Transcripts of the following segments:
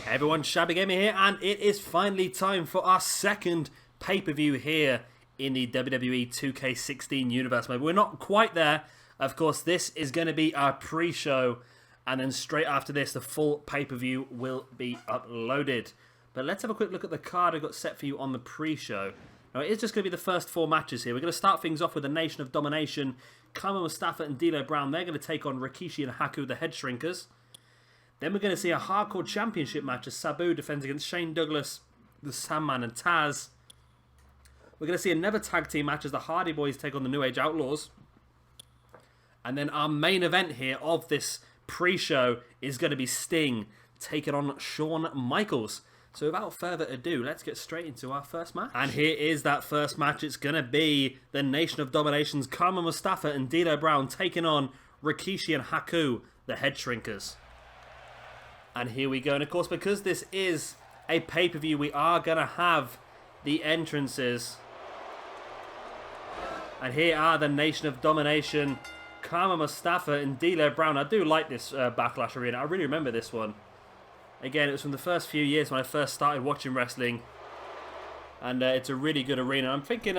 Hey everyone, Shabby Gamer here, and it is finally time for our second pay-per-view here in the WWE 2K16 universe mode. We're not quite there. Of course, this is going to be our pre-show, and then straight after this, the full pay-per-view will be uploaded. But let's have a quick look at the card I've got set for you on the pre-show. Now, it is just going to be the first 4 matches here. We're going to start things off with the Nation of Domination. Mustafa and D'Lo Brown, they're going to take on Rikishi and Haku, the Headshrinkers. Then we're going to see a Hardcore Championship match as Sabu defends against Shane Douglas, the Sandman, and Tazz. We're going to see another tag team match as the Hardy Boyz take on the New Age Outlaws. And then our main event here of this pre-show is going to be Sting taking on Shawn Michaels. So without further ado, let's get straight into our first match. And here is that first match. It's going to be the Nation of Domination's Mustafa and D'Lo Brown taking on Rikishi and Haku, the Headshrinkers. And here we go. And of course, because this is a pay-per-view, we are going to have the entrances. And here are the Nation of Domination, Mustafa and D'Lo Brown. I do like this Backlash arena. I really remember this one. Again, it was from the first few years when I first started watching wrestling. And it's a really good arena. I'm thinking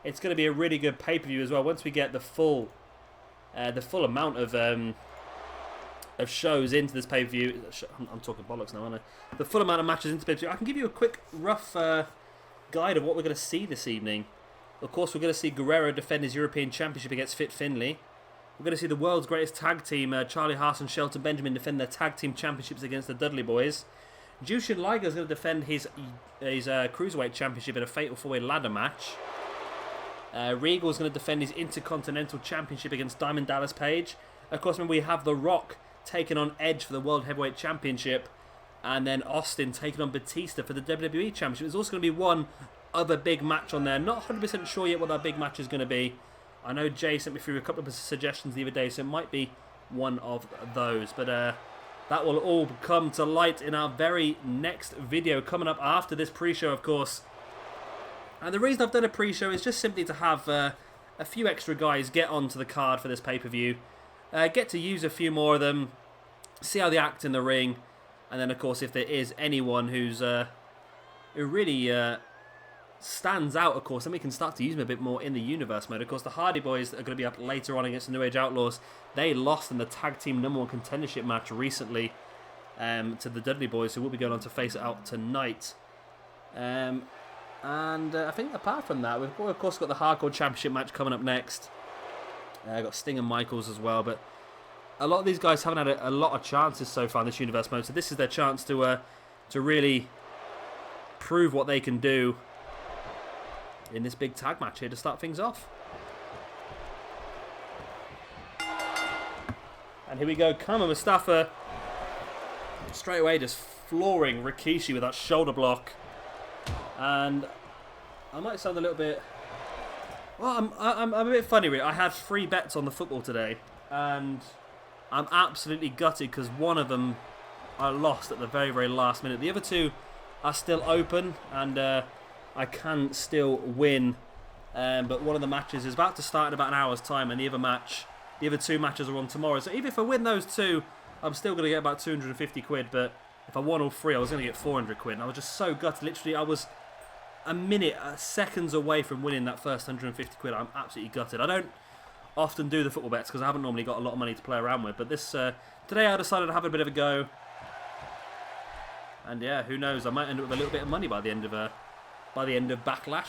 it's going to be a really good pay-per-view as well. Once we get the full amount of shows into this pay-per-view. I'm talking bollocks now, aren't I? The full amount of matches into the pay-per-view. I can give you a quick, rough guide of what we're going to see this evening. Of course, we're going to see Guerrero defend his European Championship against Fit Finlay. We're going to see the world's greatest tag team, Charlie Haas and Shelton Benjamin, defend their tag team championships against the Dudley Boyz. Jushin Liger is going to defend his Cruiserweight Championship in a Fatal 4-Way ladder match. Regal is going to defend his Intercontinental Championship against Diamond Dallas Page. Of course, remember we have The Rock taking on Edge for the World Heavyweight Championship, and then Austin taking on Batista for the WWE Championship. There's also going to be one other big match on there. Not 100% sure yet what that big match is going to be. I know Jay sent me through a couple of suggestions the other day, so it might be one of those. But that will all come to light in our very next video coming up after this pre-show, of course. And the reason I've done a pre-show is just simply to have a few extra guys get onto the card for this pay-per-view. Get to use a few more of them, see how they act in the ring, and then of course if there is anyone who really stands out, of course, then we can start to use them a bit more in the universe mode. Of course, the Hardy Boyz are going to be up later on against the New Age Outlaws. They lost in the tag team #1 contendership match recently to the Dudley Boyz, who will be going on to face it out tonight. And I think apart from that, we've of course got the Hardcore Championship match coming up next. Got Sting and Michaels as well, but a lot of these guys haven't had a lot of chances so far in this universe mode, so this is their chance to really prove what they can do in this big tag match here to start things off. And here we go, Mustafa straight away just flooring Rikishi with that shoulder block. And I might sound a little bit... Well, I'm a bit funny really. I had 3 bets on the football today, and I'm absolutely gutted because one of them I lost at the very, very last minute. The other 2 are still open, and I can still win. But one of the matches is about to start in about an hour's time, and the other 2 matches are on tomorrow. So even if I win those 2, I'm still going to get about 250 quid. But if I won all 3, I was going to get 400 quid. And I was just so gutted. Literally, I was seconds away from winning that first 150 quid. I'm absolutely gutted. I don't often do the football bets because I haven't normally got a lot of money to play around with. But this today I decided to have a bit of a go. And yeah, who knows? I might end up with a little bit of money by the end of Backlash.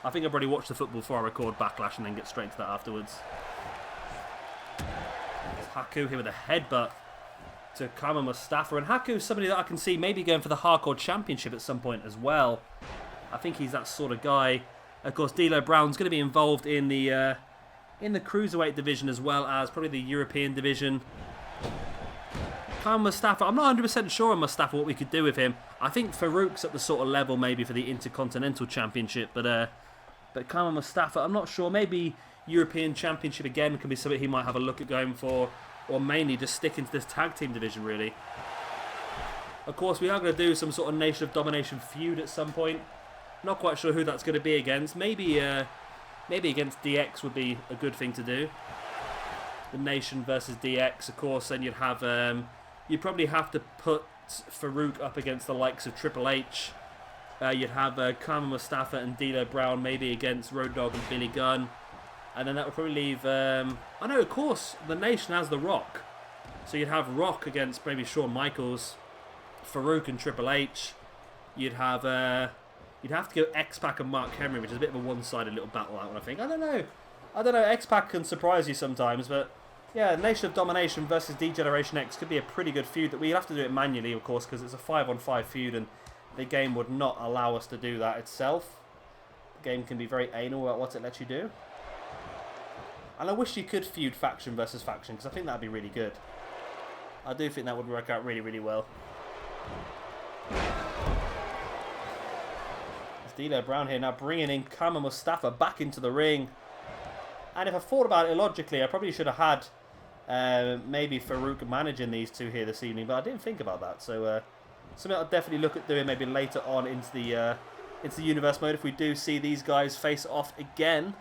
I think I've already watched the football before I record Backlash and then get straight to that afterwards. There's Haku here with a headbutt to Mustafa. And Haku's somebody that I can see maybe going for the Hardcore Championship at some point as well. I think he's that sort of guy. Of course, D'Lo Brown's going to be involved in the Cruiserweight division as well as probably the European division. Mustafa, I'm not 100% sure on Mustafa what we could do with him. I think Farouk's at the sort of level maybe for the Intercontinental Championship, but Mustafa, I'm not sure. Maybe European Championship again can be something he might have a look at going for, or mainly just sticking to this tag team division really. Of course, we are going to do some sort of Nation of Domination feud at some point. Not quite sure who that's going to be against. Maybe against DX would be a good thing to do. The Nation versus DX, of course. Then you'd have you'd probably have to put Farouk up against the likes of Triple H. You'd have Kama Mustafa and D'Lo Brown maybe against Road Dogg and Billy Gunn. And then that would probably leave... I know, of course, the Nation has The Rock. So you'd have Rock against maybe Shawn Michaels, Farouk and Triple H. You'd have to go X-Pac and Mark Henry, which is a bit of a one-sided little battle, that one, I think. I don't know. X-Pac can surprise you sometimes, but... Yeah, Nation of Domination versus D-Generation X could be a pretty good feud. That we'd have to do it manually, of course, because it's a 5-on-5 feud, and the game would not allow us to do that itself. The game can be very anal about what it lets you do. And I wish you could feud faction versus faction, because I think that would be really good. I do think that would work out really, really well. It's D'Lo Brown here now bringing in Kama Mustafa back into the ring. And if I thought about it logically, I probably should have had maybe Farouk managing these two here this evening, but I didn't think about that. So something I'll definitely look at doing maybe later on into the universe mode. If we do see these guys face off again,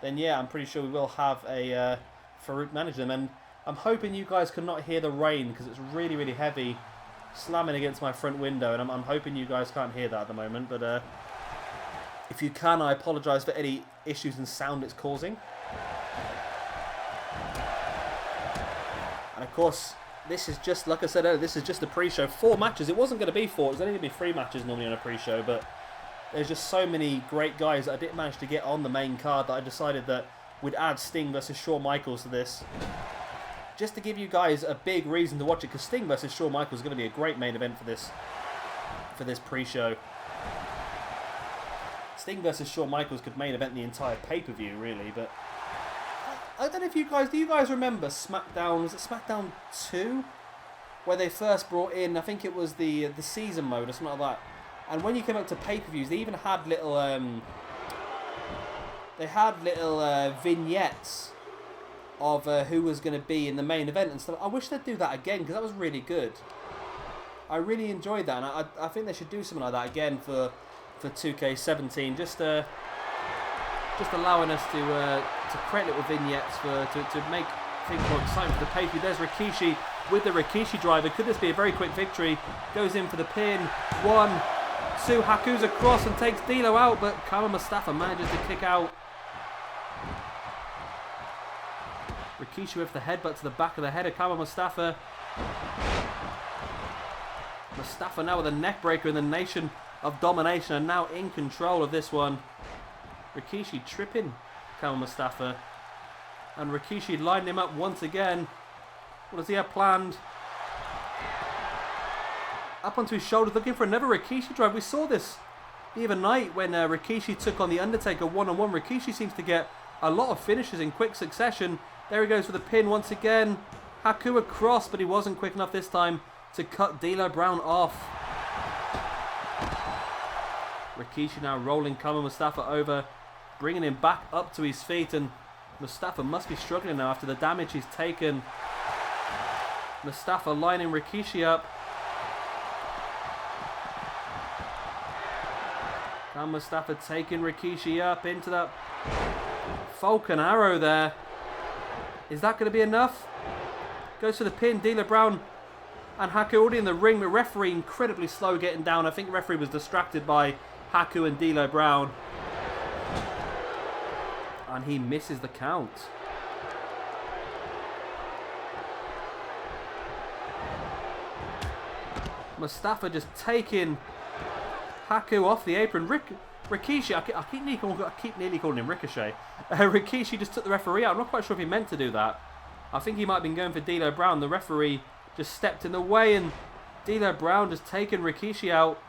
then yeah, I'm pretty sure we will have a Farouk manage them. And I'm hoping you guys cannot hear the rain because it's really, really heavy slamming against my front window, and I'm hoping you guys can't hear that at the moment. But if you can, I apologise for any issues in sound it's causing. And of course, this is just, like I said earlier, this is just a pre-show. 4 matches. It wasn't going to be 4. It was only going to be 3 matches normally on a pre-show, but there's just so many great guys that I didn't manage to get on the main card that I decided that we'd add Sting versus Shawn Michaels to this. Just to give you guys a big reason to watch it, because Sting versus Shawn Michaels is going to be a great main event for this pre-show. Sting versus Shawn Michaels could main event the entire pay-per-view, really, but I don't know if you guys... Do you guys remember SmackDown... Was it SmackDown 2? Where they first brought in... I think it was the season mode or something like that. And when you came up to pay-per-views, they even had little... they had little vignettes of who was going to be in the main event and stuff. I wish they'd do that again, because that was really good. I really enjoyed that, and I think they should do something like that again for 2K17, just allowing us to create little vignettes to make things more exciting for the pay-per-view. There's Rikishi with the Rikishi driver. Could this be a very quick victory? Goes in for the pin. 1, 2. Haku's across and takes D'Lo out, but Kama Mustafa manages to kick out. Rikishi with the headbutt to the back of the head of Kama Mustafa. Mustafa now with a neck breaker, in the Nation of Domination and now in control of this one. Rikishi tripping Kama Mustafa, and Rikishi lining him up once again. What does he have planned? Up onto his shoulders, looking for another Rikishi drive. We saw this the other night when Rikishi took on the Undertaker one-on-one. Rikishi seems to get a lot of finishes in quick succession. There he goes for the pin once again. Haku across, but he wasn't quick enough this time to cut D'Lo Brown off. Rikishi now rolling Kama Mustafa over, bringing him back up to his feet, and Mustafa must be struggling now after the damage he's taken. Mustafa lining Rikishi up. Kama Mustafa taking Rikishi up into that Falcon Arrow there. Is that going to be enough? Goes for the pin. D'Lo Brown and Haku already in the ring. The referee incredibly slow getting down. I think the referee was distracted by Haku and D'Lo Brown. And he misses the count. Mustafa just taking Haku off the apron. Rikishi, I keep nearly calling him Ricochet. Rikishi just took the referee out. I'm not quite sure if he meant to do that. I think he might have been going for D'Lo Brown. The referee just stepped in the way, and D'Lo Brown just taking Rikishi out.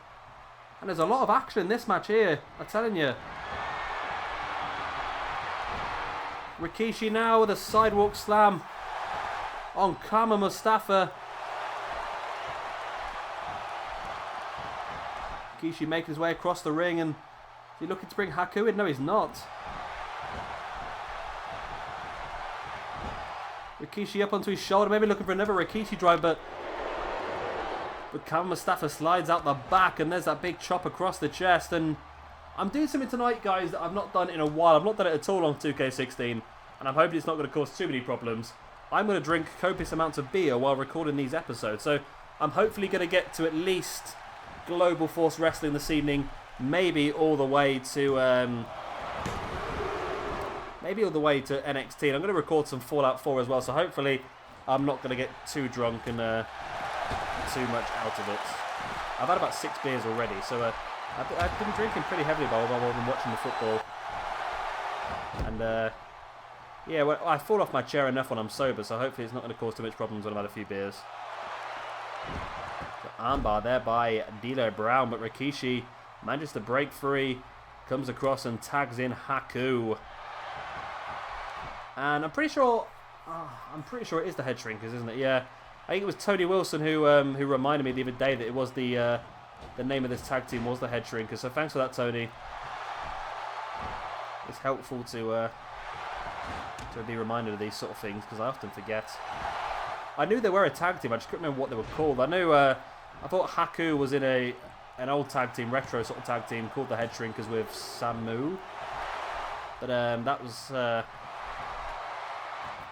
And there's a lot of action in this match here, I'm telling you. Rikishi now with a sidewalk slam on Kama Mustafa. Rikishi making his way across the ring, and is he looking to bring Haku in? No, he's not. Rikishi up onto his shoulder, maybe looking for another Rikishi drive, but Kama Mustafa slides out the back, and there's that big chop across the chest. And I'm doing something tonight, guys, that I've not done in a while. I've not done it at all on 2K16, and I'm hoping it's not going to cause too many problems. I'm going to drink copious amounts of beer while recording these episodes. So I'm hopefully going to get to at least Global Force Wrestling this evening. Maybe all the way to NXT. And I'm going to record some Fallout 4 as well. So hopefully I'm not going to get too drunk and too much out of it. I've had about 6 beers already, so I've been drinking pretty heavily while I've been watching the football. And yeah, well, I fall off my chair enough when I'm sober, so hopefully it's not going to cause too much problems when I've had a few beers. So armbar there by D'Lo Brown, but Rikishi manages to break free, comes across and tags in Haku. And I'm pretty sure it is the Headshrinkers, isn't it? Yeah, I think it was Tony Wilson who reminded me the other day that it was the name of this tag team was the Headshrinkers. So thanks for that, Tony. It's helpful to be reminded of these sort of things because I often forget. I knew they were a tag team. I just couldn't remember what they were called. I knew I thought Haku was in an old tag team, retro sort of tag team called the Headshrinkers with Sabu. But that was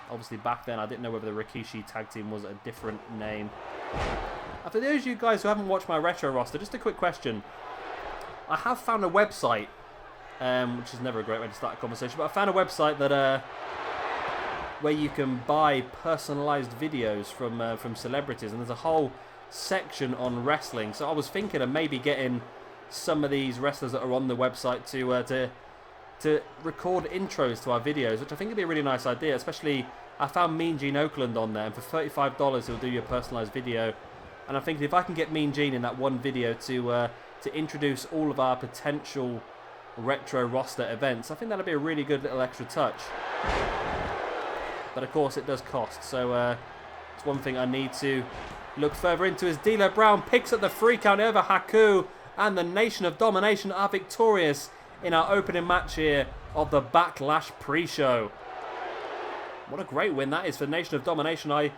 obviously back then. I didn't know whether the Rikishi tag team was a different name. For those of you guys who haven't watched my retro roster, just a quick question. I have found a website, which is never a great way to start a conversation, but I found a website that where you can buy personalised videos from celebrities, and there's a whole section on wrestling. So I was thinking of maybe getting some of these wrestlers that are on the website to record intros to our videos, which I think would be a really nice idea. Especially, I found Mean Gene Oakland on there, and for $35 he'll do you a personalised video. And I'm thinking if I can get Mean Gene in that one video to introduce all of our potential retro roster events, I think that'll be a really good little extra touch. But of course it does cost, so it's one thing I need to look further into. As D'Lo Brown picks up the free count over Haku, and the Nation of Domination are victorious in our opening match here of the Backlash pre-show. What a great win that is for Nation of Domination. I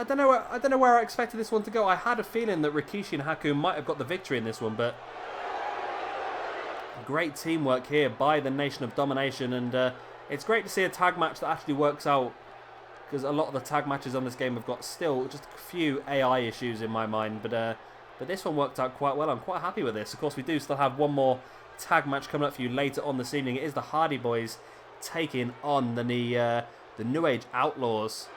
don't know where I expected this one to go. I had a feeling that Rikishi and Haku might have got the victory in this one, but great teamwork here by the Nation of Domination, and it's great to see a tag match that actually works out, because a lot of the tag matches on this game have got still just a few AI issues in my mind, but this one worked out quite well. I'm quite happy with this. Of course, we do still have one more tag match coming up for you later on this evening. It is the Hardy Boys taking on the New Age Outlaws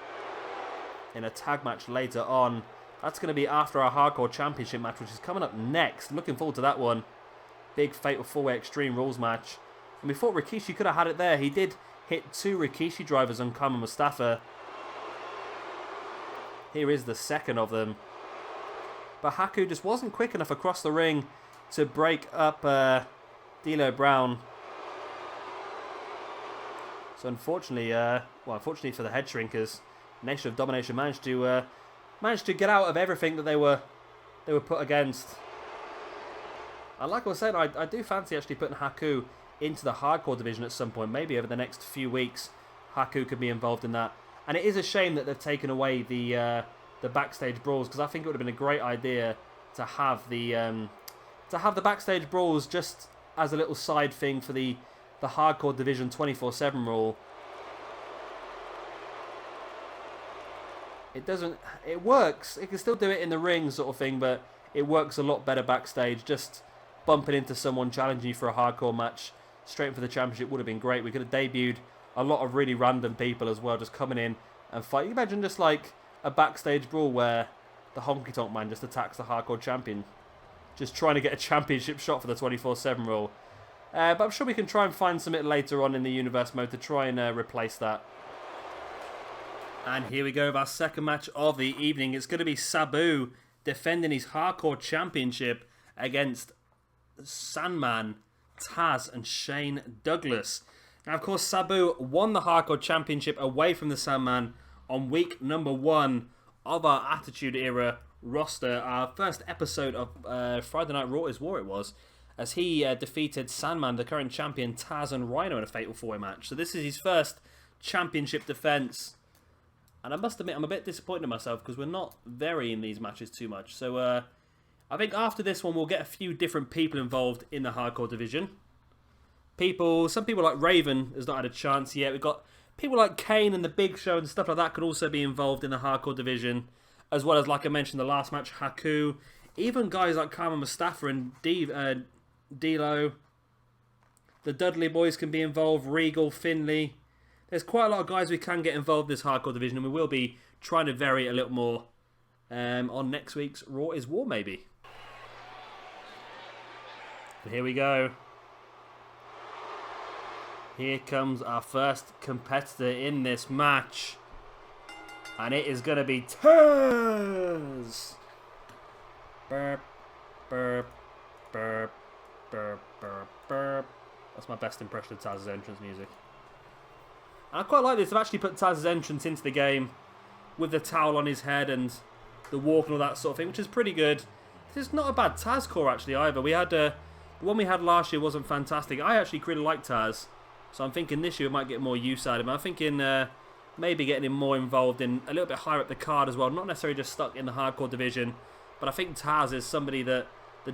in a tag match later on. That's going to be after our Hardcore Championship match, which is coming up next. Looking forward to that one. Big Fatal 4-Way Extreme Rules match. And we thought Rikishi could have had it there. He did hit 2 Rikishi drivers on Mustafa. Here is the second of them. But Haku just wasn't quick enough across the ring to break up D'Lo Brown. So unfortunately, unfortunately for the Headshrinkers, Nation of Domination managed to get out of everything that they were put against. And like I was saying, I do fancy actually putting Haku into the hardcore division at some point. Maybe over the next few weeks, Haku could be involved in that. And it is a shame that they've taken away the backstage brawls, because I think it would have been a great idea to have the backstage brawls just as a little side thing for the hardcore division 24/7 rule. It works. It can still do it in the ring sort of thing, but it works a lot better backstage. Just bumping into someone challenging you for a hardcore match straight for the championship would have been great. We could have debuted a lot of really random people as well, just coming in and fight. You imagine just like a backstage brawl where the Honky Tonk Man just attacks the hardcore champion, just trying to get a championship shot for the 24/7 rule. But I'm sure we can try and find something later on in the universe mode to try and replace that. And here we go with our second match of the evening. It's going to be Sabu defending his hardcore championship against Sandman, Tazz and Shane Douglas. Now, of course, Sabu won the hardcore championship away from the Sandman on week number 1 of our Attitude Era roster. Our first episode of Friday Night Raw is War, it was, as he defeated Sandman, the current champion, Tazz and Rhino in a Fatal 4-Way match. So this is his first championship defense. And I must admit, I'm a bit disappointed in myself because we're not varying these matches too much. So I think after this one, we'll get a few different people involved in the hardcore division. Some people like Raven has not had a chance yet. We've got people like Kane and the Big Show and stuff like that could also be involved in the hardcore division. as well as, like I mentioned, the last match, Haku. Even guys like Mustafa and D'Lo. The Dudley boys can be involved. Regal, Finlay. There's quite a lot of guys we can get involved in this hardcore division, and we will be trying to vary it a little more on next week's Raw is War, maybe. But here we go. Here comes our first competitor in this match. And it is going to be Tazz. Burp, burp, burp, burp, burp, burp. That's my best impression of Tazz's entrance music. And I quite like this. I've actually put Tazz's entrance into the game with the towel on his head and the walk and all that sort of thing, which is pretty good. It's not a bad Tazz core actually either. We had the one we had last year wasn't fantastic. I actually really like Tazz, so I'm thinking this year we might get more use out of him. I'm thinking maybe getting him more involved in a little bit higher up the card as well. Not necessarily just stuck in the hardcore division, but I think Tazz is somebody that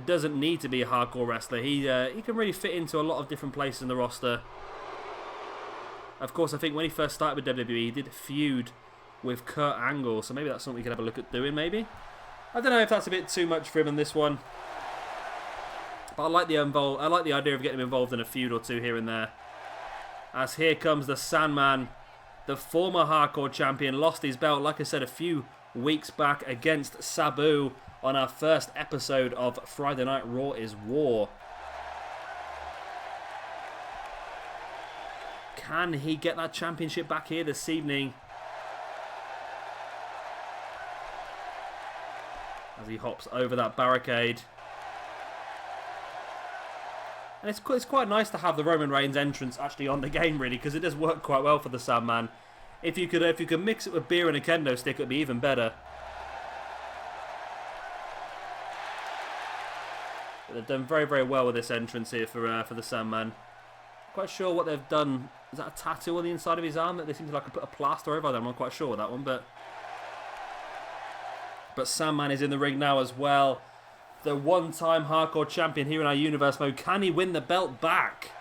doesn't need to be a hardcore wrestler. He can really fit into a lot of different places in the roster. Of course, I think when he first started with WWE, he did feud with Kurt Angle, so maybe that's something we could have a look at doing, maybe. I don't know if that's a bit too much for him in this one, but I like the idea of getting him involved in a feud or two here and there. As here comes the Sandman, the former hardcore champion, lost his belt, like I said, a few weeks back against Sabu on our first episode of Friday Night Raw is War. Can he get that championship back here this evening? As he hops over that barricade. And it's quite nice to have the Roman Reigns entrance actually on the game, really, because it does work quite well for the Sandman. If you could mix it with beer and a kendo stick, it would be even better. But they've done very, very well with this entrance here for the Sandman. Quite sure what they've done. Is that a tattoo on the inside of his arm that they seem to like put a plaster over? I'm not quite sure with that one, but Sandman is in the ring now as well. The one-time hardcore champion here in our universe mode. Can he win the belt back?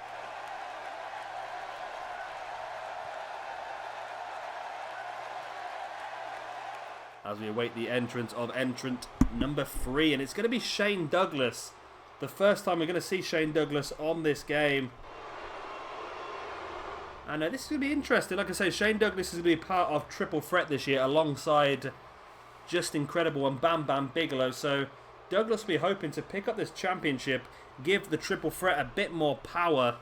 As we await the entrance of entrant number 3, and it's going to be Shane Douglas. The first time we're going to see Shane Douglas on this game. And this is going to be interesting. Like I say, Shane Douglas is going to be part of Triple Threat this year alongside Just Incredible and Bam Bam Bigelow. So Douglas will be hoping to pick up this championship, give the Triple Threat a bit more power.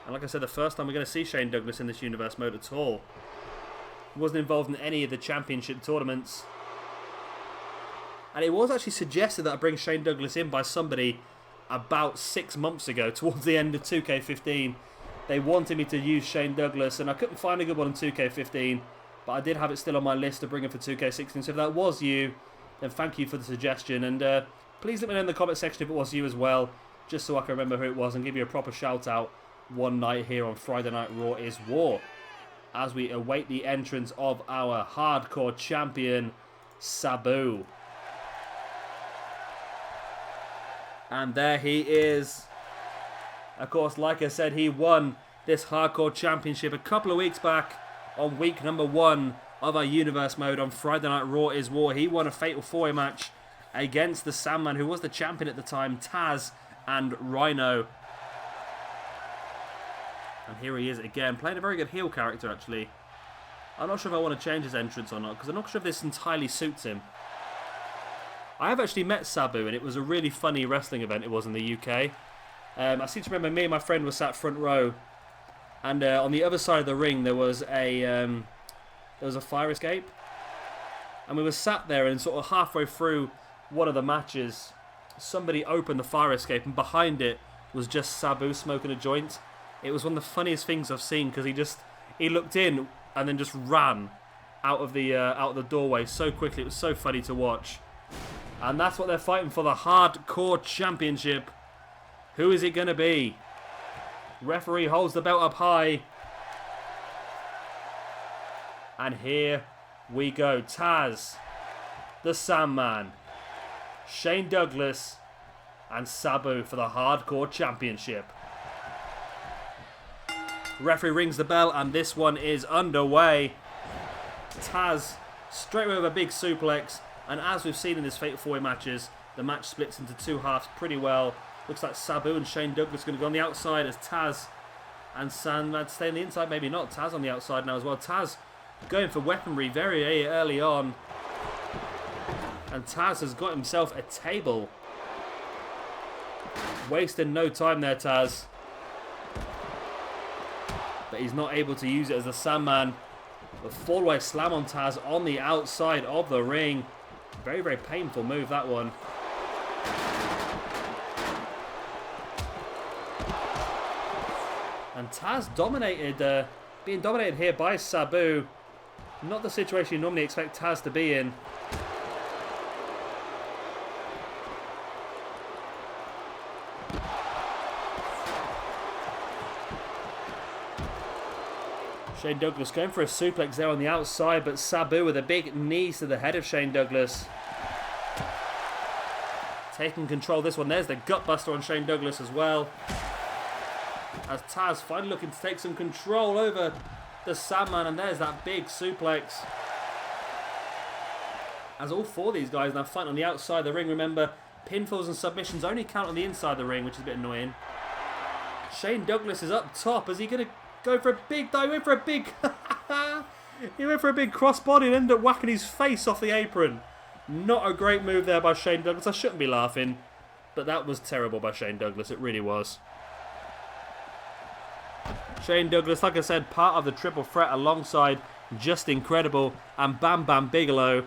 And like I said, the first time we're going to see Shane Douglas in this universe mode at all. He wasn't involved in any of the championship tournaments. And it was actually suggested that I bring Shane Douglas in by somebody about 6 months ago, towards the end of 2K15. They wanted me to use Shane Douglas, and I couldn't find a good one in 2K15, but I did have it still on my list to bring him for 2K16. So if that was you, then thank you for the suggestion. And please let me know in the comment section if it was you as well, just so I can remember who it was and give you a proper shout out one night here on Friday Night Raw is War, as we await the entrance of our hardcore champion, Sabu. And there he is. Of course, like I said, he won this hardcore championship a couple of weeks back on week number 1 of our universe mode on Friday Night Raw is War. He won a Fatal 4-Way match against the Sandman, who was the champion at the time, Tazz and Rhino. And here he is again, playing a very good heel character, actually. I'm not sure if I want to change his entrance or not, because I'm not sure if this entirely suits him. I have actually met Sabu, and it was a really funny wrestling event it was in the UK. I seem to remember me and my friend were sat front row, and on the other side of the ring there was a fire escape, and we were sat there, and sort of halfway through one of the matches, somebody opened the fire escape, and behind it was just Sabu smoking a joint. It was one of the funniest things I've seen, because he looked in and then just ran out of the doorway so quickly. It was so funny to watch. And that's what they're fighting for, the Hardcore Championship. Who is it going to be? Referee holds the belt up high. And here we go. Tazz, the Sandman, Shane Douglas, and Sabu for the Hardcore Championship. Referee rings the bell, and this one is underway. Tazz straight away with a big suplex, and as we've seen in this Fatal 4-Way matches, the match splits into two halves pretty well. Looks like Sabu and Shane Douglas are going to go on the outside as Tazz and Sandman stay on the inside. Maybe not. Tazz on the outside now as well. Tazz going for weaponry very early on. And Tazz has got himself a table. Wasting no time there, Tazz. But he's not able to use it as the Sandman. The fall-away slam on Tazz on the outside of the ring. Very painful move, that one. And Tazz dominated, being dominated here by Sabu. Not the situation you normally expect Tazz to be in. Shane Douglas going for a suplex there on the outside, but Sabu with a big knee to the head of Shane Douglas. Taking control of this one. There's the gutbuster on Shane Douglas as well. As Tazz finally looking to take some control over the Sandman, and there's that big suplex. As all four of these guys now fighting on the outside of the ring. Remember, pinfalls and submissions only count on the inside of the ring, which is a bit annoying. Shane Douglas is up top. Is he going to go for a big dive? He went for a big he went for a big crossbody and ended up whacking his face off the apron. Not a great move there by Shane Douglas. I shouldn't be laughing, but that was terrible by Shane Douglas. It really was. Shane Douglas, like I said, part of the triple threat alongside Just Incredible and Bam Bam Bigelow.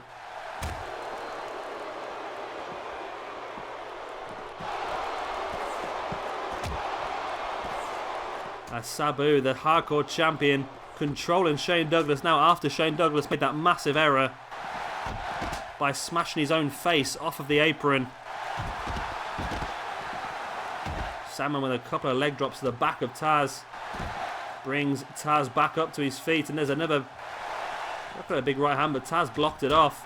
As Sabu, the hardcore champion, controlling Shane Douglas now after Shane Douglas made that massive error by smashing his own face off of the apron. Sandman with a couple of leg drops to the back of Tazz. Brings Tazz back up to his feet, and there's another, look at a big right hand, but Tazz blocked it off.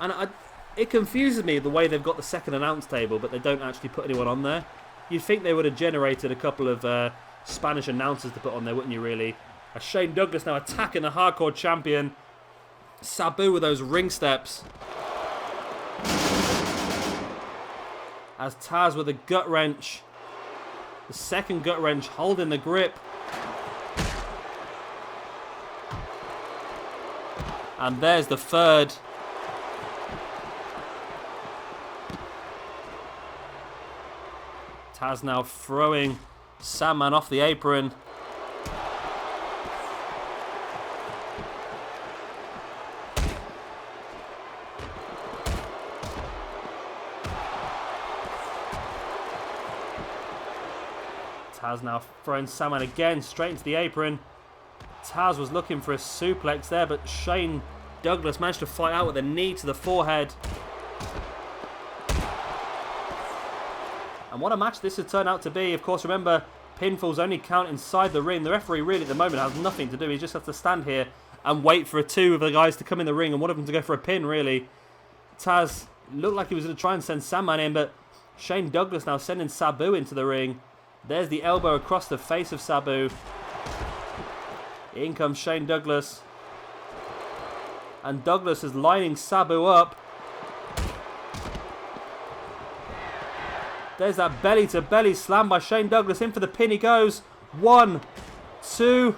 And it confuses me the way they've got the second announce table, but they don't actually put anyone on there. You'd think they would have generated a couple of Spanish announcers to put on there, wouldn't you, really? As Shane Douglas now attacking the hardcore champion. Sabu with those ring steps. As Tazz with a gut wrench. The second gut wrench holding the grip. And there's the third. Tazz now throwing Sandman off the apron. Tazz now throwing Sandman again straight into the apron. Tazz was looking for a suplex there, but Shane Douglas managed to fight out with a knee to the forehead. And what a match this has turned out to be. Of course, remember, pinfalls only count inside the ring. The referee really at the moment has nothing to do. He just has to stand here and wait for two of the guys to come in the ring and one of them to go for a pin, really. Tazz looked like he was going to try and send Sandman in, but Shane Douglas now sending Sabu into the ring. There's the elbow across the face of Sabu. In comes Shane Douglas. And Douglas is lining Sabu up. There's that belly-to-belly slam by Shane Douglas. In for the pin he goes. 1, 2,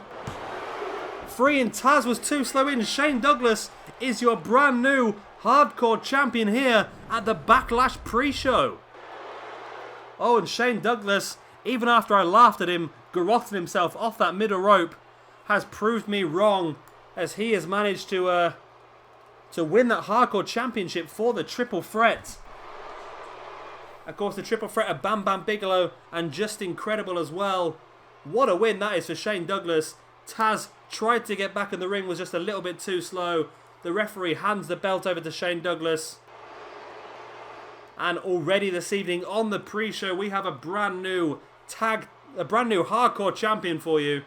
3. And Tazz was too slow in. Shane Douglas is your brand new hardcore champion here at the Backlash pre-show. Oh, and Shane Douglas, even after I laughed at him garroting himself off that middle rope, has proved me wrong, as he has managed to win that hardcore championship for the triple threat. Of course, the triple threat of Bam Bam Bigelow and Just Incredible as well. What a win that is for Shane Douglas. Tazz tried to get back in the ring, was just a little bit too slow. The referee hands the belt over to Shane Douglas. And already this evening on the pre-show, we have a brand new hardcore champion for you.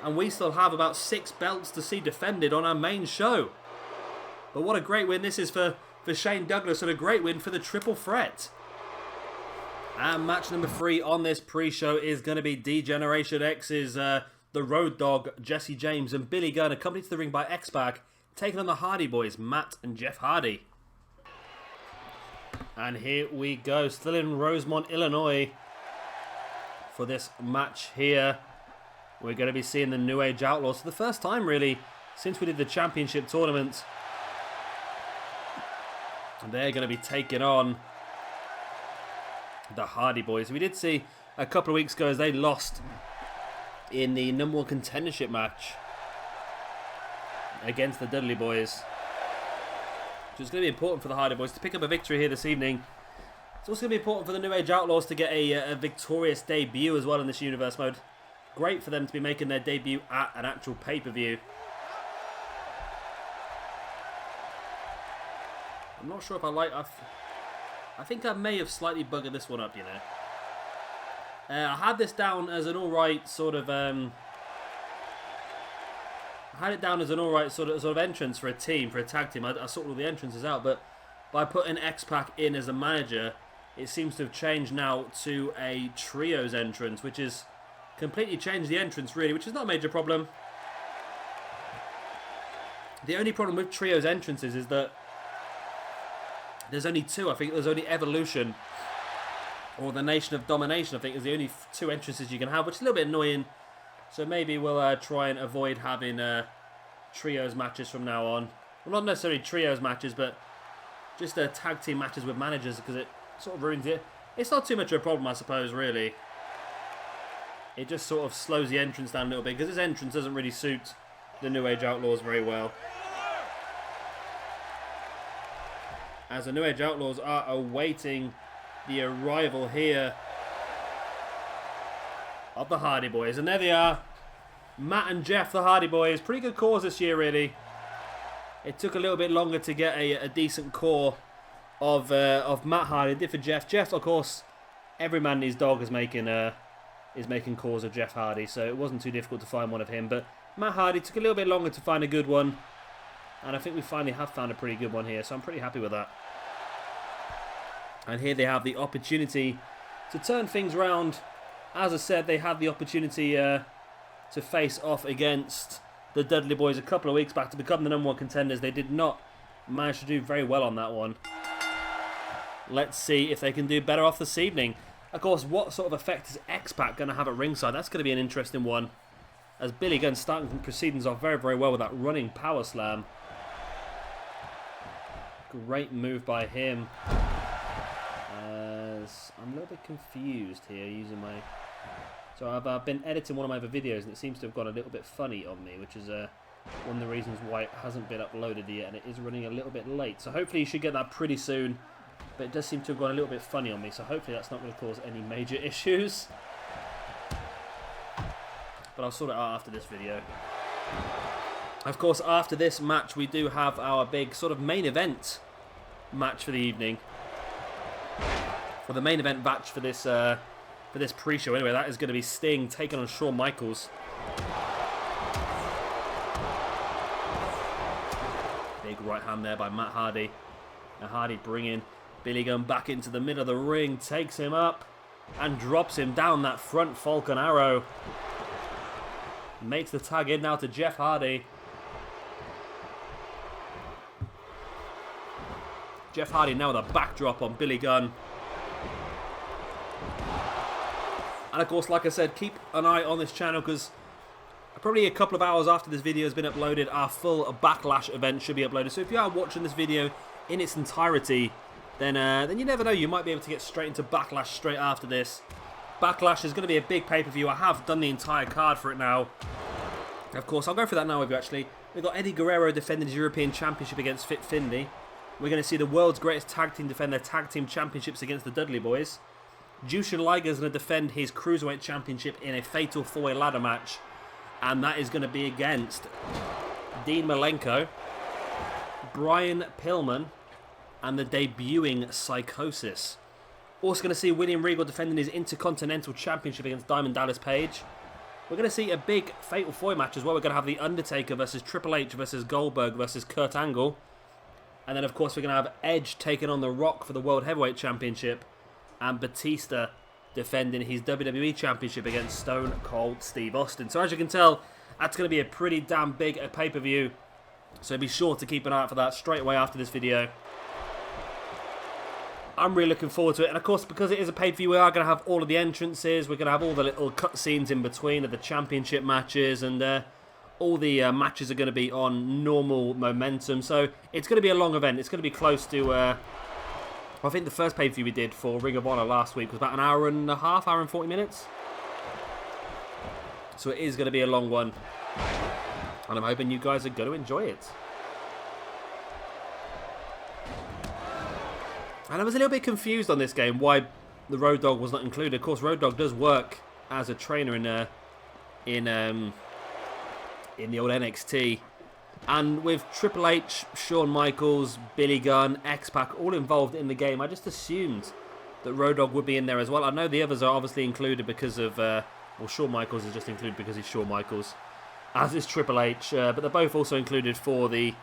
And we still have about 6 belts to see defended on our main show. But what a great win this is for Shane Douglas, and a great win for the triple threat. And match number 3 on this pre-show is going to be D-Generation X's the Road Dogg, Jesse James, and Billy Gunn, accompanied to the ring by X-Pac, taking on the Hardy Boys, Matt and Jeff Hardy. And here we go, still in Rosemont, Illinois, for this match here. We're going to be seeing the New Age Outlaws for the first time, really, since we did the championship tournament. And they're going to be taking on the Hardy Boys. We did see a couple of weeks ago as they lost in the #1 contendership match against the Dudley Boys. So it's going to be important for the Hardy Boys to pick up a victory here this evening. It's also going to be important for the New Age Outlaws to get a victorious debut as well in this universe mode. Great for them to be making their debut at an actual pay-per-view. I'm not sure if I like... I think I may have slightly buggered this one up, you know. I had this down as an alright sort of... I had it down as an alright sort of entrance for a team, for a tag team. I sorted all the entrances out, but by putting X-Pac in as a manager, it seems to have changed now to a trios entrance, which is completely changed the entrance, really, which is not a major problem. The only problem with trios entrances is that there's only 2. I think there's only Evolution or the Nation of Domination, I think, is the only 2 entrances you can have, which is a little bit annoying. So maybe we'll try and avoid having trios matches from now on. Well, not necessarily trios matches, but just tag team matches with managers, because it sort of ruins it. It's not too much of a problem, I suppose, really. It just sort of slows the entrance down a little bit, because this entrance doesn't really suit the New Age Outlaws very well. As the New Age Outlaws are awaiting the arrival here of the Hardy Boys. And there they are. Matt and Jeff, the Hardy Boys. Pretty good cause this year, really. It took a little bit longer to get a decent core of Matt Hardy. It did for Jeff. Jeff, of course, every man and his dog is making cores of Jeff Hardy, so it wasn't too difficult to find one of him. But Matt Hardy took a little bit longer to find a good one. And I think we finally have found a pretty good one here, so I'm pretty happy with that. And here they have the opportunity to turn things around. As I said, they had the opportunity to face off against the Dudley Boys a couple of weeks back to become the #1 contenders. They did not manage to do very well on that one. Let's see if they can do better off this evening. Of course, what sort of effect is X-Pac going to have at ringside? That's going to be an interesting one. As Billy Gunn starting proceedings off very, very well with that running power slam. Great move by him. As I'm a little bit confused here using my... So I've been editing one of my other videos and it seems to have gone a little bit funny on me, which is one of the reasons why it hasn't been uploaded yet, and it is running a little bit late. So hopefully you should get that pretty soon. But it does seem to have gone a little bit funny on me, so hopefully that's not going to cause any major issues. But I'll sort it out after this video. Of course, after this match, we do have our big sort of main event match for the evening. For the main event match for this pre-show, anyway, that is going to be Sting taking on Shawn Michaels. Big right hand there by Matt Hardy. And Hardy bringing Billy Gunn back into the middle of the ring, takes him up and drops him down that front Falcon Arrow. Makes the tag in now to Jeff Hardy. Jeff Hardy now with a backdrop on Billy Gunn. And of course, like I said, keep an eye on this channel because probably a couple of hours after this video has been uploaded, our full Backlash event should be uploaded. So if you are watching this video in its entirety, then you never know, you might be able to get straight into Backlash straight after this. Backlash is going to be a big pay-per-view. I have done the entire card for it now. Of course, I'll go for that now with you actually. We've got Eddie Guerrero defending his European Championship against Fit Finlay. We're going to see the world's greatest tag team defend their tag team championships against the Dudley Boys. Jushin Liger is going to defend his Cruiserweight Championship in a fatal 4-way ladder match. And that is going to be against Dean Malenko, Brian Pillman, and the debuting Psychosis. Also going to see William Regal defending his Intercontinental Championship against Diamond Dallas Page. We're going to see a big Fatal 4-way match as well. We're going to have The Undertaker versus Triple H versus Goldberg versus Kurt Angle. And then, of course, we're going to have Edge taking on The Rock for the World Heavyweight Championship. and Batista defending his WWE Championship against Stone Cold Steve Austin. So as you can tell, that's going to be a pretty damn big pay-per-view. So be sure to keep an eye out for that straight away after this video. I'm really looking forward to it. And of course, because it is a pay-per-view, we are going to have all of the entrances. We're going to have all the little cutscenes in between of the championship matches. And all the matches are going to be on normal momentum. So it's going to be a long event. It's going to be close to... I think the first pay-per-view we did for Ring of Honor last week was about an hour and a half, hour and 40 minutes. So it is going to be a long one. And I'm hoping you guys are going to enjoy it. And I was a little bit confused on this game why the Road Dogg was not included. Of course, Road Dogg does work as a trainer in the old NXT. And with Triple H, Shawn Michaels, Billy Gunn, X-Pac all involved in the game, I just assumed that Road Dogg would be in there as well. I know the others are obviously included because of... well, Shawn Michaels is just included because he's Shawn Michaels, as is Triple H. But they're both also included for the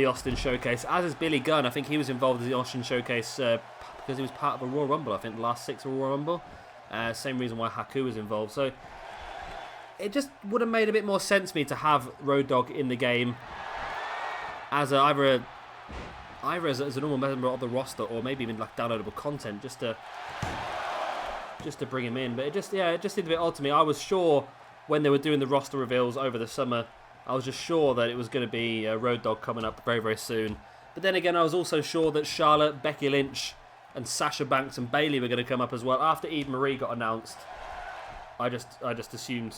Austin Showcase, as is Billy Gunn. I think he was involved in the Austin Showcase because he was part of a Royal Rumble, I think, the last 6 of a Royal Rumble. Same reason why Haku was involved. So... it just would have made a bit more sense to me to have Road Dogg in the game as either as a normal member of the roster or maybe even like downloadable content just to bring him in. But it just seemed a bit odd to me. I was sure when they were doing the roster reveals over the summer, I was just sure that it was going to be Road Dogg coming up very, very soon. But then again, I was also sure that Charlotte, Becky Lynch, and Sasha Banks and Bayley were going to come up as well after Eve Marie got announced. I just assumed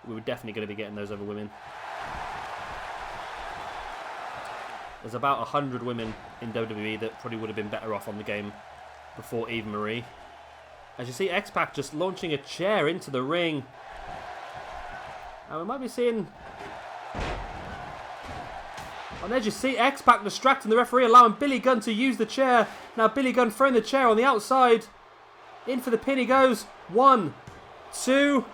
we were definitely going to be getting those other women. There's about 100 women in WWE that probably would have been better off on the game before Eve Marie. As you see, X-Pac just launching a chair into the ring. And we might be seeing... and as you see, X-Pac distracting the referee, allowing Billy Gunn to use the chair. Now Billy Gunn throwing the chair on the outside. In for the pin he goes. 1, 2...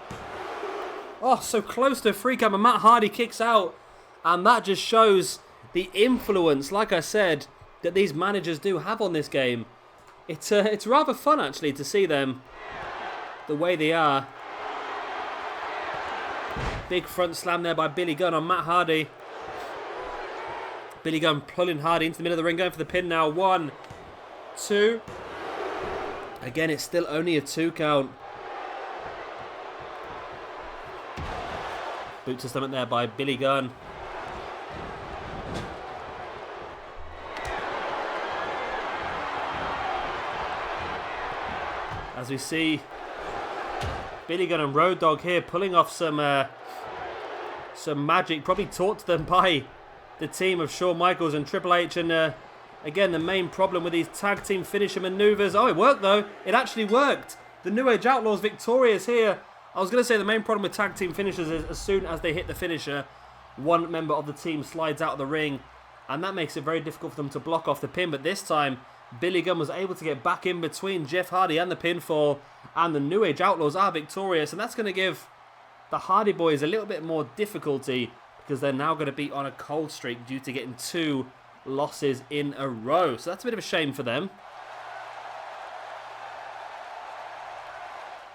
oh, so close to a free count, and Matt Hardy kicks out. And that just shows the influence, like I said, that these managers do have on this game. It's rather fun, actually, to see them the way they are. Big front slam there by Billy Gunn on Matt Hardy. Billy Gunn pulling Hardy into the middle of the ring, going for the pin now. 1, 2. Again, it's still only a 2 count. Boot to stomach there by Billy Gunn. As we see Billy Gunn and Road Dogg here pulling off some magic, probably taught to them by the team of Shawn Michaels and Triple H. And again, the main problem with these tag team finisher maneuvers. Oh, it worked though. It actually worked. The New Age Outlaws victorious here. I was going to say the main problem with tag team finishers is as soon as they hit the finisher, one member of the team slides out of the ring, and that makes it very difficult for them to block off the pin. But this time, Billy Gunn was able to get back in between Jeff Hardy and the pinfall, and the New Age Outlaws are victorious, and that's going to give the Hardy Boys a little bit more difficulty because they're now going to be on a cold streak due to getting 2 losses in a row. So that's a bit of a shame for them.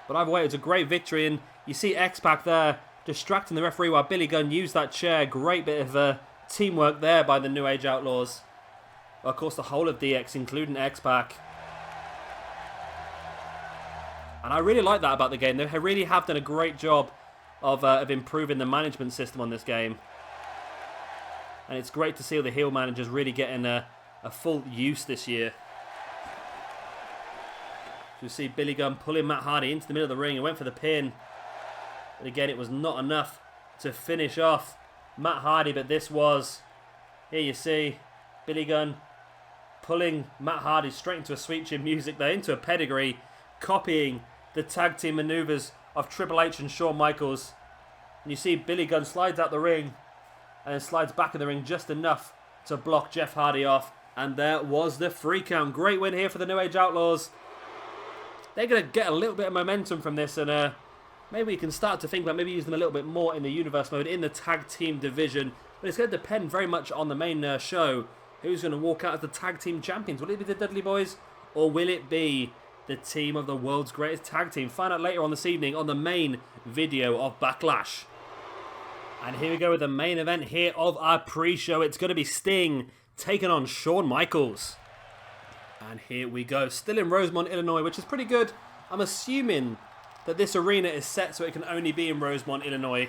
But either way, it's a great victory, and you see X-Pac there distracting the referee while Billy Gunn used that chair. Great bit of teamwork there by the New Age Outlaws. Well, of course, the whole of DX, including X-Pac. And I really like that about the game. They really have done a great job of improving the management system on this game. And it's great to see all the heel managers really getting a full use this year. You see Billy Gunn pulling Matt Hardy into the middle of the ring and went for the pin. But again, it was not enough to finish off Matt Hardy, but this was... here you see Billy Gunn pulling Matt Hardy straight into a sweet chin music there, into a pedigree, copying the tag team maneuvers of Triple H and Shawn Michaels. And you see Billy Gunn slides out the ring and then slides back in the ring just enough to block Jeff Hardy off. And there was the 3 count. Great win here for the New Age Outlaws. They're going to get a little bit of momentum from this, and maybe we can start to think about maybe using them a little bit more in the Universe mode, in the tag team division. But it's going to depend very much on the main show. Who's going to walk out as the tag team champions? Will it be the Dudley Boys, or will it be the team of the world's greatest tag team. Find out later on this evening on the main video of Backlash. And here we go with the main event here of our pre-show. It's going to be Sting taking on Shawn Michaels. And here we go. Still in Rosemont, Illinois, which is pretty good. I'm assuming that this arena is set so it can only be in Rosemont, Illinois.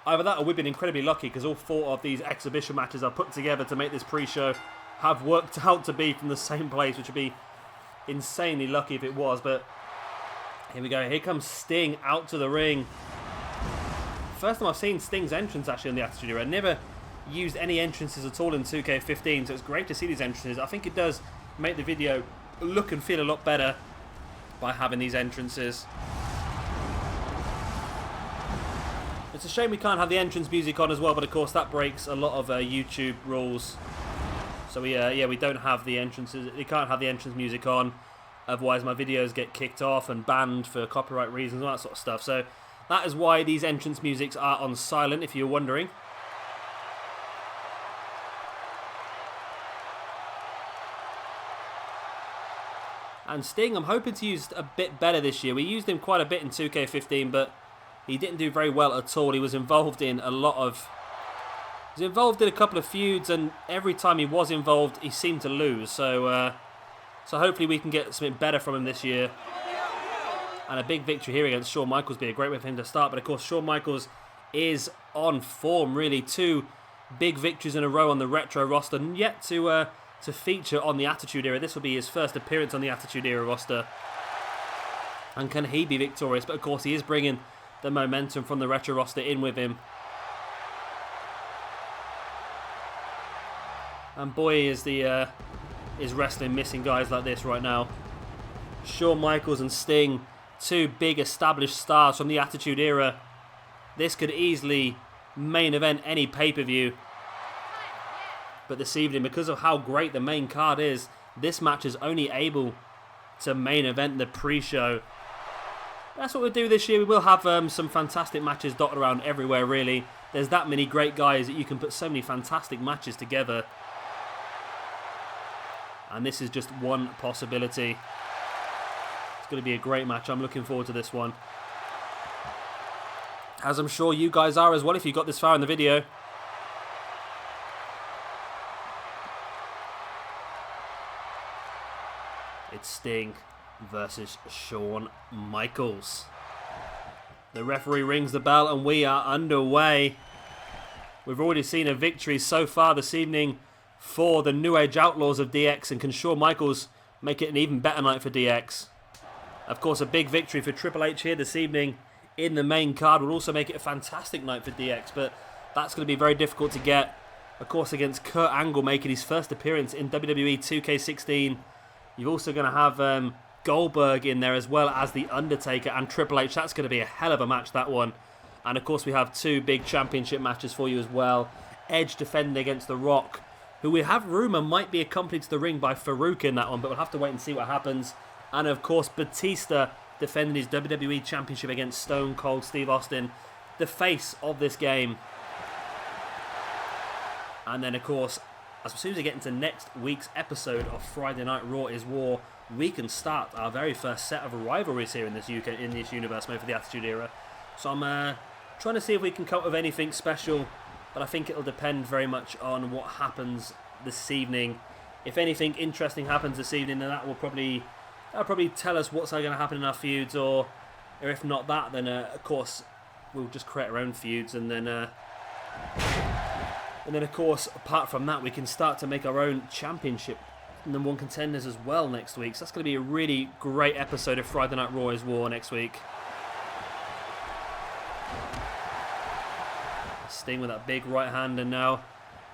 Either that or we've been incredibly lucky because all 4 of these exhibition matches are put together to make this pre-show have worked out to be from the same place, which would be insanely lucky if it was. But here we go. Here comes Sting out to the ring. First time I've seen Sting's entrance actually in the Attitude Era. I never used any entrances at all in 2K15, so it's great to see these entrances. I think it does make the video look and feel a lot better by having these entrances. It's a shame we can't have the entrance music on as well, but of course that breaks a lot of YouTube rules. So we don't have the entrances. You can't have the entrance music on, otherwise my videos get kicked off and banned for copyright reasons and all that sort of stuff. So that is why these entrance musics are on silent, if you're wondering. And Sting, I'm hoping to use a bit better this year. We used him quite a bit in 2K15, but he didn't do very well at all. He was involved in a lot of... He was involved in a couple of feuds, and every time he was involved, he seemed to lose. So hopefully we can get something better from him this year. And a big victory here against Shawn Michaels would be a great way for him to start. But of course, Shawn Michaels is on form, really. 2 big victories in a row on the Retro roster, and yet to feature on the Attitude Era. This will be his first appearance on the Attitude Era roster. And can he be victorious? But of course, he is bringing the momentum from the Retro roster in with him. And boy, is wrestling missing guys like this right now. Shawn Michaels and Sting, 2 big established stars from the Attitude Era. This could easily main event any pay-per-view. But this evening, because of how great the main card is, this match is only able to main event the pre-show. That's what we'll do this year. We will have some fantastic matches dotted around everywhere, really. There's that many great guys that you can put so many fantastic matches together. And this is just one possibility. It's going to be a great match. I'm looking forward to this one. As I'm sure you guys are as well if you got this far in the video. It's Sting versus Shawn Michaels. The referee rings the bell and we are underway. We've already seen a victory so far this evening for the New Age Outlaws of DX, and can Shawn Michaels make it an even better night for DX? Of course, a big victory for Triple H here this evening in the main card will also make it a fantastic night for DX, but that's going to be very difficult to get. Of course, against Kurt Angle making his first appearance in WWE 2K16. You're also going to have Goldberg in there as well as The Undertaker and Triple H. That's going to be a hell of a match, that one. And of course, we have 2 big championship matches for you as well. Edge defending against The Rock, who we have rumour might be accompanied to the ring by Farouk in that one, but we'll have to wait and see what happens. And of course, Batista defending his WWE Championship against Stone Cold Steve Austin, the face of this game. And then, of course, as soon as we get into next week's episode of Friday Night Raw is War, we can start our very first set of rivalries here in this universe made for the Attitude Era. So I'm trying to see if we can come up with anything special, but I think it'll depend very much on what happens this evening. If anything interesting happens this evening, then that'll probably tell us what's going to happen in our feuds, or if not that, then of course we'll just create our own feuds, and then of course apart from that we can start to make our own championship #1 contenders as well next week. So that's going to be a really great episode of Friday Night Raw is War next week. Sting with that big right hand, and now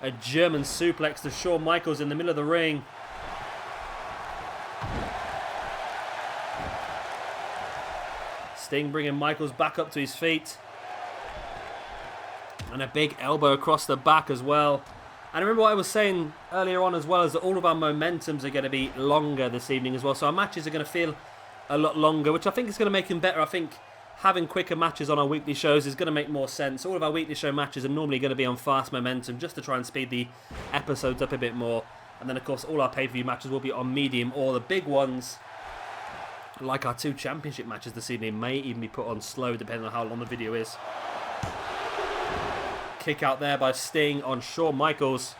a German suplex to Shawn Michaels in the middle of the ring. Sting bringing Michaels back up to his feet. And a big elbow across the back as well. And remember what I was saying earlier on as well, is that all of our momentums are going to be longer this evening as well. So our matches are going to feel a lot longer, which I think is going to make them better. I think having quicker matches on our weekly shows is going to make more sense. All of our weekly show matches are normally going to be on fast momentum, just to try and speed the episodes up a bit more. And then of course all our pay-per-view matches will be on medium, or the big ones like our 2 championship matches this evening, may even be put on slow depending on how long the video is. Kick out there by Sting on Shawn Michaels.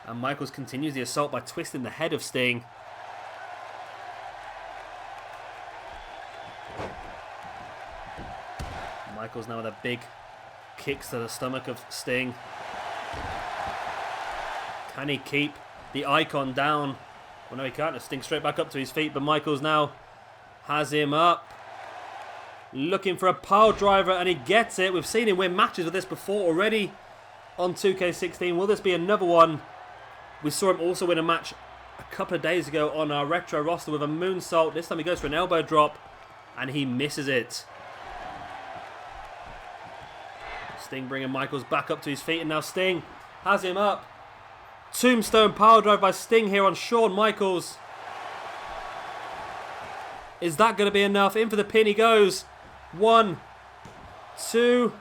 And Michaels continues the assault by twisting the head of Sting. Michaels now with a big kicks to the stomach of Sting. Can he keep the icon down? Well, no, he can't. Sting straight back up to his feet, but Michaels now has him up. Looking for a pile driver, and he gets it. We've seen him win matches with this before already on 2K16. Will this be another one? We saw him also win a match a couple of days ago on our retro roster with a moonsault. This time he goes for an elbow drop, and he misses it. Sting bringing Michaels back up to his feet, and now Sting has him up. Tombstone power drive by Sting here on Shawn Michaels. Is that going to be enough? In for the pin he goes. 1, 2.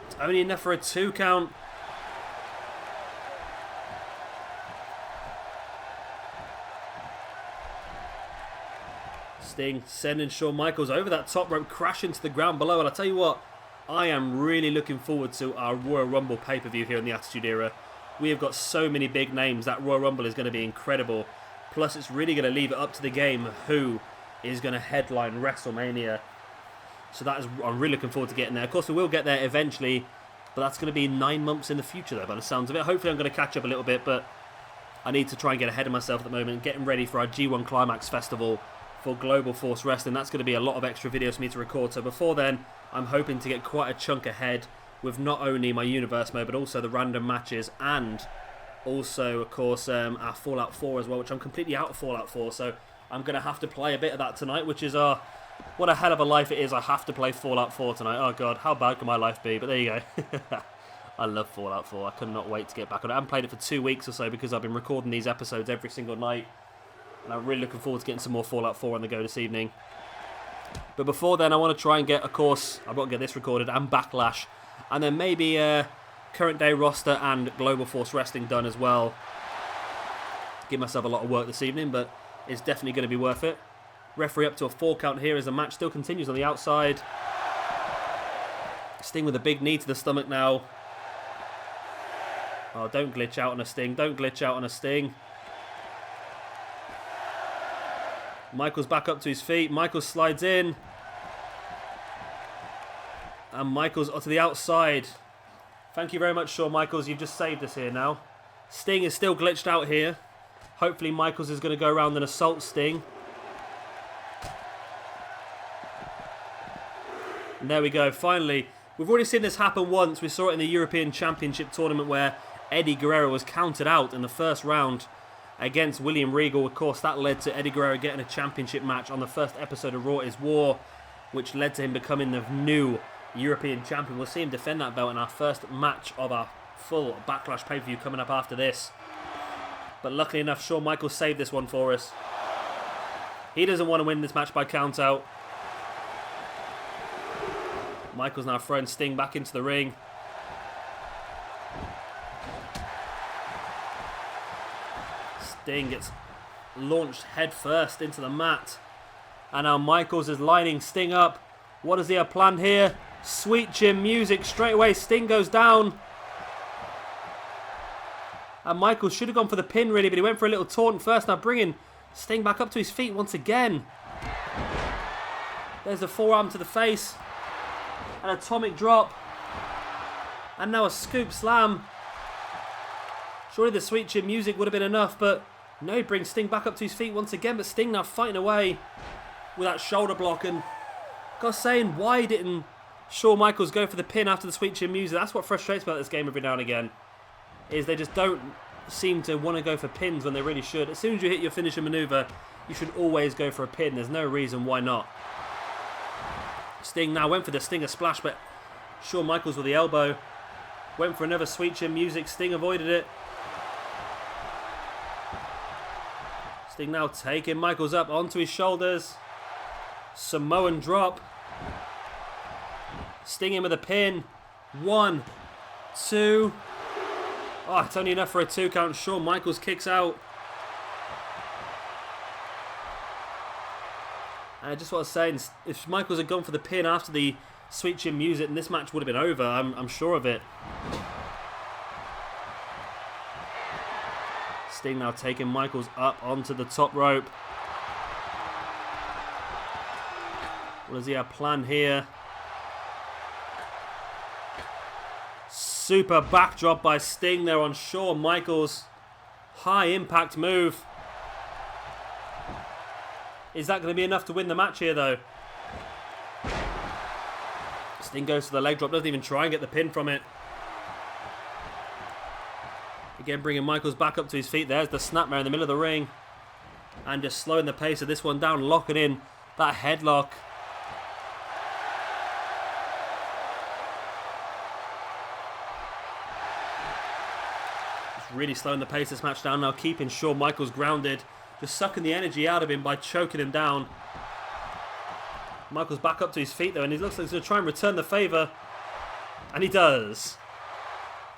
It's only enough for a 2 count. Sting sending Shawn Michaels over that top rope, crashing to the ground below. And I'll tell you what, I am really looking forward to our Royal Rumble pay-per-view here in the Attitude Era. We have got so many big names. That Royal Rumble is going to be incredible. Plus, it's really going to leave it up to the game who is going to headline WrestleMania. So I'm really looking forward to getting there. Of course, we will get there eventually, but that's going to be 9 months in the future, though, by the sounds of it. Hopefully, I'm going to catch up a little bit, but I need to try and get ahead of myself at the moment. Getting ready for our G1 Climax Festival for Global Force Wrestling. That's going to be a lot of extra videos for me to record. So before then, I'm hoping to get quite a chunk ahead with not only my Universe mode, but also the random matches, and also, of course, our Fallout 4 as well, which I'm completely out of Fallout 4, so I'm going to have to play a bit of that tonight, which is, what a hell of a life it is. I have to play Fallout 4 tonight. Oh, God, how bad can my life be? But there you go. I love Fallout 4. I could not wait to get back on it. I haven't played it for 2 weeks or so because I've been recording these episodes every single night, and I'm really looking forward to getting some more Fallout 4 on the go this evening. But before then, I want to try and get, of course, I've got to get this recorded, and Backlash, and then maybe current day roster and Global Force Wrestling done as well. Give myself a lot of work this evening, but it's definitely going to be worth it. Referee up to a 4 count here as the match still continues on the outside. Sting with a big knee to the stomach now. Oh, don't glitch out on a Sting. Don't glitch out on a Sting. Michaels back up to his feet. Michaels slides in. And Michaels to the outside. Thank you very much, Shawn Michaels. You've just saved us here now. Sting is still glitched out here. Hopefully Michaels is going to go around and assault Sting. And there we go. Finally, we've already seen this happen once. We saw it in the European Championship tournament where Eddie Guerrero was counted out in the first round against William Regal. Of course, that led to Eddie Guerrero getting a championship match on the first episode of Raw is War, which led to him becoming the new European champion. We'll see him defend that belt in our first match of our full Backlash pay-per-view coming up after this. But luckily enough, Shawn Michaels saved this one for us. He doesn't want to win this match by count-out. Michaels now throwing Sting back into the ring. Sting gets launched head first into the mat. And now Michaels is lining Sting up. What does he have planned here? Sweet chin music straight away. Sting goes down. And Michaels should have gone for the pin really, but he went for a little taunt first. Now bringing Sting back up to his feet once again. There's a forearm to the face. An atomic drop. And now a scoop slam. Surely the sweet chin music would have been enough, but no, he brings Sting back up to his feet once again. But Sting now fighting away with that shoulder block. And God's saying, why didn't Shawn Michaels go for the pin after the sweet chin music? That's what frustrates me about this game every now and again, is they just don't seem to want to go for pins when they really should. As soon as you hit your finisher maneuver, you should always go for a pin. There's no reason why not. Sting now went for the Stinger splash, but Shawn Michaels with the elbow. Went for another sweet chin music. Sting avoided it. Sting now taking Michaels up onto his shoulders. Samoan drop. Sting in with a pin. 1, 2. Oh, it's only enough for a 2 count. Shawn Michaels kicks out. And just what I was saying, if Michaels had gone for the pin after the Sweet Chin Music, then this match would have been over. I'm sure of it. Sting now taking Michaels up onto the top rope. What does he have planned here? Super backdrop by Sting there on Shawn Michaels. High impact move. Is that going to be enough to win the match here though? Sting goes to the leg drop, doesn't even try and get the pin from it. Again, bringing Michaels back up to his feet. There's the snapmare in the middle of the ring. And just slowing the pace of this one down, locking in that headlock. Just really slowing the pace of this match down now, keeping Shawn Michaels grounded. Just sucking the energy out of him by choking him down. Michaels back up to his feet though, and he looks like he's going to try and return the favour. And he does.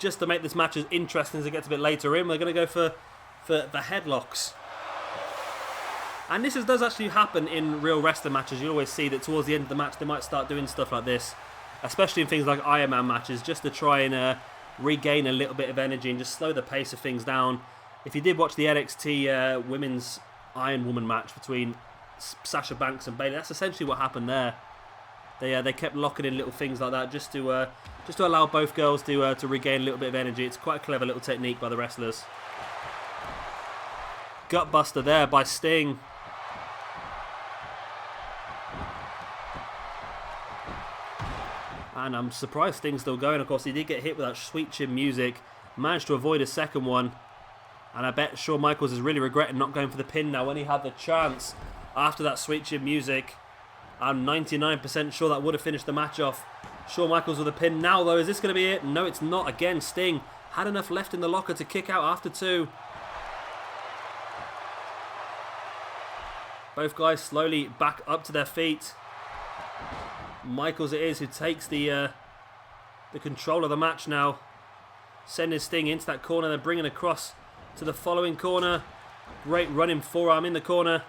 Just to make this match as interesting as it gets a bit later in, we're going to go for the headlocks. And this does actually happen in real wrestling matches. You always see that towards the end of the match they might start doing stuff like this. Especially in things like Iron Man matches, just to try and regain a little bit of energy and just slow the pace of things down. If you did watch the NXT Women's Iron Woman match between Sasha Banks and Bayley, that's essentially what happened there. They kept locking in little things like that just to allow both girls to regain a little bit of energy. It's quite a clever little technique by the wrestlers. Gutbuster there by Sting. And I'm surprised Sting's still going. Of course, he did get hit with that Sweet Chin Music. Managed to avoid a second one. And I bet Shawn Michaels is really regretting not going for the pin now when he had the chance after that Sweet Chin Music. I'm 99% sure that would have finished the match off. Shawn Michaels with a pin now though. Is this going to be it? No, it's not. Again, Sting had enough left in the locker to kick out after 2. Both guys slowly back up to their feet. Michaels it is who takes the control of the match now. Sending Sting into that corner, then bringing across to the following corner. Great running forearm in the corner.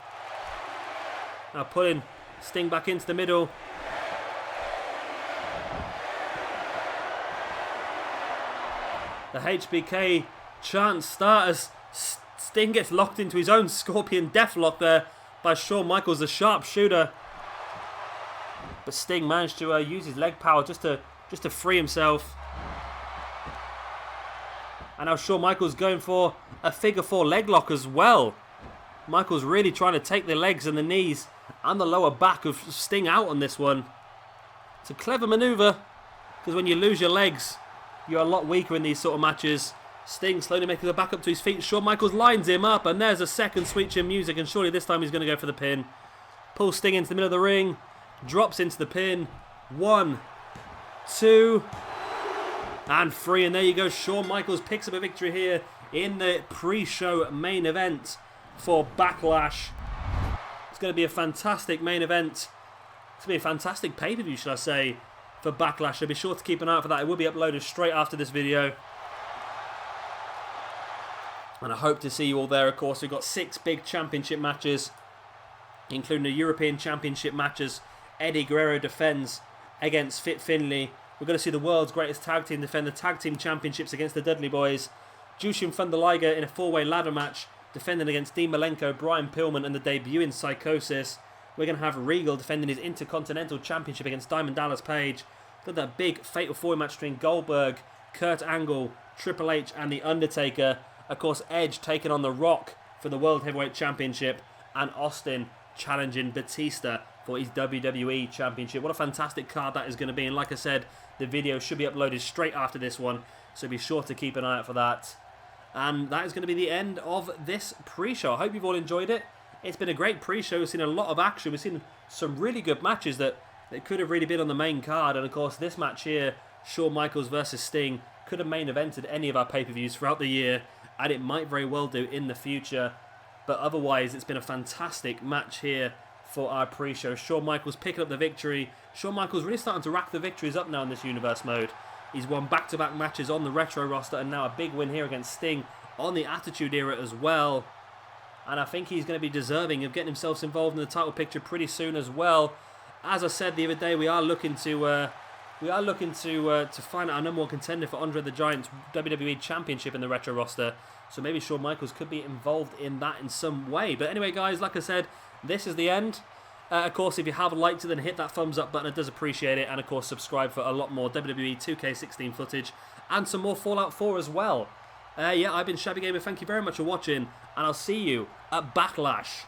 Now pulling Sting back into the middle. The HBK chant starts as Sting gets locked into his own Scorpion Deathlock there by Shawn Michaels, the sharpshooter. But Sting managed to use his leg power just to free himself. And now Shawn Michaels going for a figure 4 leg lock as well. Michaels really trying to take the legs and the knees and the lower back of Sting out on this one. It's a clever manoeuvre, because when you lose your legs, you're a lot weaker in these sort of matches. Sting slowly making it back up to his feet. Shawn Michaels lines him up, and there's a second Sweet Chin Music, and surely this time he's going to go for the pin. Pulls Sting into the middle of the ring, drops into the pin. 1, 2, and 3, and there you go. Shawn Michaels picks up a victory here in the pre-show main event for Backlash. It's going to be a fantastic main event. It's going to be a fantastic pay-per-view, should I say, for Backlash. So be sure to keep an eye out for that. It will be uploaded straight after this video. And I hope to see you all there, of course. We've got 6 big championship matches, including the European Championship matches. Eddie Guerrero defends against Fit Finlay. We're going to see the world's greatest tag team defend the tag team championships against the Dudley Boyz. Jushin Thunder Liger in a 4-way ladder match, defending against Dean Malenko, Brian Pillman, and the debuting Psychosis. We're going to have Regal defending his Intercontinental Championship against Diamond Dallas Page. Got that big Fatal 4-way match between Goldberg, Kurt Angle, Triple H, and The Undertaker. Of course, Edge taking on The Rock for the World Heavyweight Championship, and Austin challenging Batista for his WWE Championship. What a fantastic card that is going to be, and like I said, the video should be uploaded straight after this one, so be sure to keep an eye out for that. And that is going to be the end of this pre-show. I hope you've all enjoyed it. It's been a great pre-show. We've seen a lot of action. We've seen some really good matches that could have really been on the main card. And of course, this match here, Shawn Michaels versus Sting, could have main evented any of our pay-per-views throughout the year, and it might very well do in the future. But otherwise, it's been a fantastic match here for our pre-show. Shawn Michaels picking up the victory. Shawn Michaels really starting to rack the victories up now in this universe mode. He's won back-to-back matches on the Retro roster, and now a big win here against Sting on the Attitude Era as well. and I think he's going to be deserving of getting himself involved in the title picture pretty soon as well. As I said the other day, we are looking to find out our number one contender for Andre the Giant's WWE Championship in the retro roster. So maybe Shawn Michaels could be involved in that in some way. But anyway, guys, like I said, this is the end. Of course, if you haven't liked it, then hit that thumbs up button. I does appreciate it. And of course, subscribe for a lot more WWE 2K16 footage and some more Fallout 4 as well. Yeah, I've been Shabby Gamer. Thank you very much for watching, and I'll see you at Backlash.